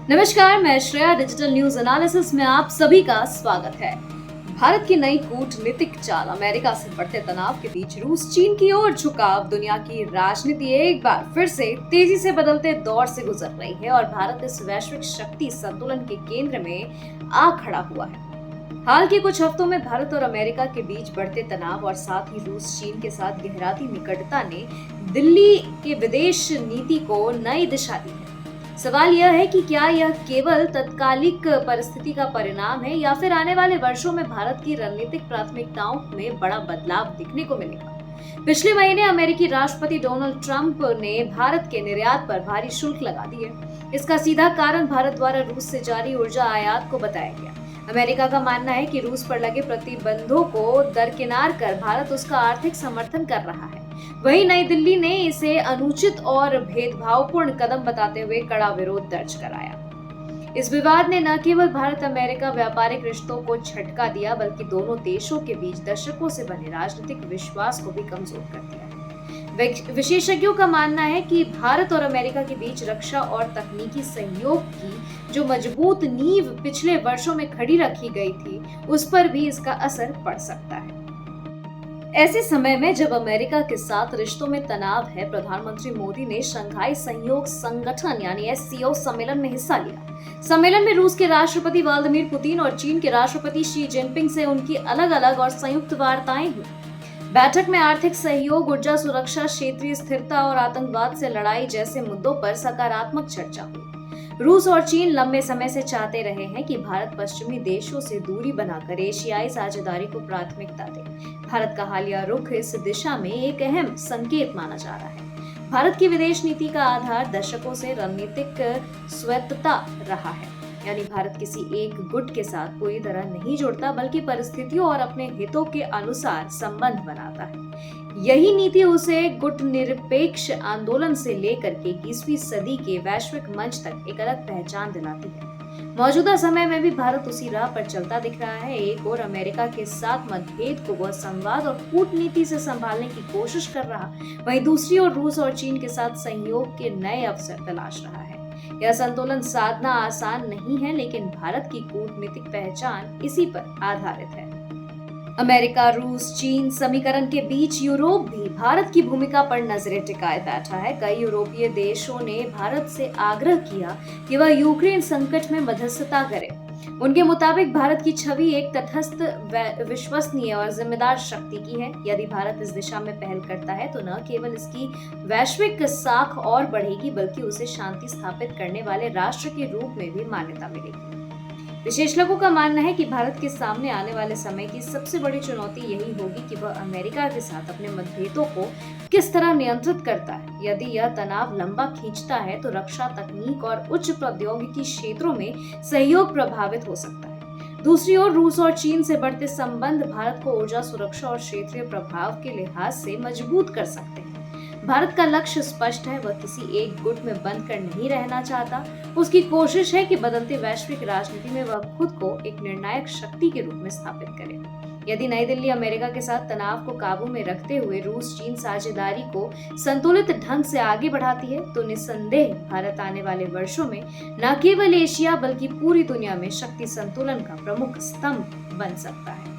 नमस्कार, मैं Shreya digital news analysis में आप सभी का स्वागत है। भारत की नई कूटनीतिक चाल, अमेरिका से बढ़ते तनाव के बीच रूस चीन की ओर झुकाव, दुनिया की राजनीति एक बार फिर से तेजी से बदलते दौर से गुजर रही है और भारत इस वैश्विक शक्ति संतुलन के केंद्र में आ खड़ा हुआ है। हाल के कुछ हफ्तों में भारत और अमेरिका के बीच बढ़ते तनाव और साथ ही रूस चीन के साथ गहराती निकटता ने दिल्ली के विदेश नीति को नई दिशा दी है। सवाल यह है कि क्या यह केवल तात्कालिक परिस्थिति का परिणाम है या फिर आने वाले वर्षों में भारत की रणनीतिक प्राथमिकताओं में बड़ा बदलाव दिखने को मिलेगा। पिछले महीने अमेरिकी राष्ट्रपति डोनाल्ड ट्रंप ने भारत के निर्यात पर भारी शुल्क लगा दिए। इसका सीधा कारण भारत द्वारा रूस से जारी ऊर्जा आयात को बताया गया। अमेरिका का मानना है कि रूस पर लगे प्रतिबंधों को दरकिनार कर भारत उसका आर्थिक समर्थन कर रहा है। वहीं नई दिल्ली ने इसे अनुचित और भेदभावपूर्ण कदम बताते हुए कड़ा विरोध दर्ज कराया। इस विवाद ने न केवल भारत अमेरिका व्यापारिक रिश्तों को झटका दिया, बल्कि दोनों देशों के बीच दशकों से बने राजनीतिक विश्वास को भी कमजोर कर दिया। विशेषज्ञों का मानना है कि भारत और अमेरिका के बीच रक्षा और तकनीकी सहयोग की जो मजबूत नींव पिछले वर्षों में खड़ी रखी गई थी, उस पर भी इसका असर पड़ सकता है। ऐसे समय में जब अमेरिका के साथ रिश्तों में तनाव है, प्रधानमंत्री मोदी ने शंघाई सहयोग संगठन यानी SCO सम्मेलन में हिस्सा लिया। सम्मेलन में रूस के राष्ट्रपति व्लादिमीर पुतिन और चीन के राष्ट्रपति शी जिनपिंग से उनकी अलग-अलग और संयुक्त वार्ताएं हुई। बैठक में आर्थिक सहयोग, ऊर्जा सुरक्षा, क्षेत्रीय स्थिरता और आतंकवाद से लड़ाई जैसे मुद्दों पर सकारात्मक चर्चा हुई। रूस और चीन लंबे समय से चाहते रहे हैं कि भारत पश्चिमी देशों से दूरी बनाकर एशियाई साझेदारी को प्राथमिकता दे। भारत का हालिया रुख इस दिशा में एक अहम संकेत माना जा रहा है। भारत की विदेश नीति का आधार दशकों से रणनीतिक स्वायत्तता रहा है, यानी भारत किसी एक गुट के साथ पूरी तरह नहीं जुड़ता, बल्कि परिस्थितियों और अपने हितों के अनुसार संबंध बनाता है। यही नीति उसे गुट निरपेक्ष आंदोलन से लेकर के 21वीं सदी के वैश्विक मंच तक एक अलग पहचान दिलाती है। मौजूदा समय में भी भारत उसी राह पर चलता दिख रहा है। एक और अमेरिका के साथ मतभेद को वह संवाद और कूटनीति से संभालने की कोशिश कर रहा, वहीं दूसरी ओर रूस और चीन के साथ सहयोग के नए अवसर तलाश रहा है। यह संतुलन साधना आसान नहीं है, लेकिन भारत की कूटनीतिक पहचान इसी पर आधारित है। अमेरिका रूस चीन समीकरण के बीच यूरोप भी भारत की भूमिका पर नजरें टिकाए बैठा है। कई यूरोपीय देशों ने भारत से आग्रह किया कि वह यूक्रेन संकट में मध्यस्थता करे। उनके मुताबिक भारत की छवि एक तटस्थ, विश्वसनीय और जिम्मेदार शक्ति की है। यदि भारत इस दिशा में पहल करता है तो न केवल इसकी वैश्विक साख और बढ़ेगी, बल्कि उसे शांति स्थापित करने वाले राष्ट्र के रूप में भी मान्यता मिलेगी। विशेषज्ञों का मानना है कि भारत के सामने आने वाले समय की सबसे बड़ी चुनौती यही होगी कि वह अमेरिका के साथ अपने मतभेदों को किस तरह नियंत्रित करता है। यदि यह तनाव लंबा खींचता है तो रक्षा, तकनीक और उच्च प्रौद्योगिकी क्षेत्रों में सहयोग प्रभावित हो सकता है। दूसरी ओर रूस और चीन से बढ़ते संबंध भारत को ऊर्जा सुरक्षा और क्षेत्रीय प्रभाव के लिहाज से मजबूत कर सकते हैं। भारत का लक्ष्य स्पष्ट है, वह किसी एक गुट में बंद कर नहीं रहना चाहता। उसकी कोशिश है कि बदलते वैश्विक राजनीति में वह खुद को एक निर्णायक शक्ति के रूप में स्थापित करे। यदि नई दिल्ली अमेरिका के साथ तनाव को काबू में रखते हुए रूस चीन साझेदारी को संतुलित ढंग से आगे बढ़ाती है, तो निस्संदेह भारत आने वाले वर्षों में न केवल एशिया बल्कि पूरी दुनिया में शक्ति संतुलन का प्रमुख स्तंभ बन सकता है।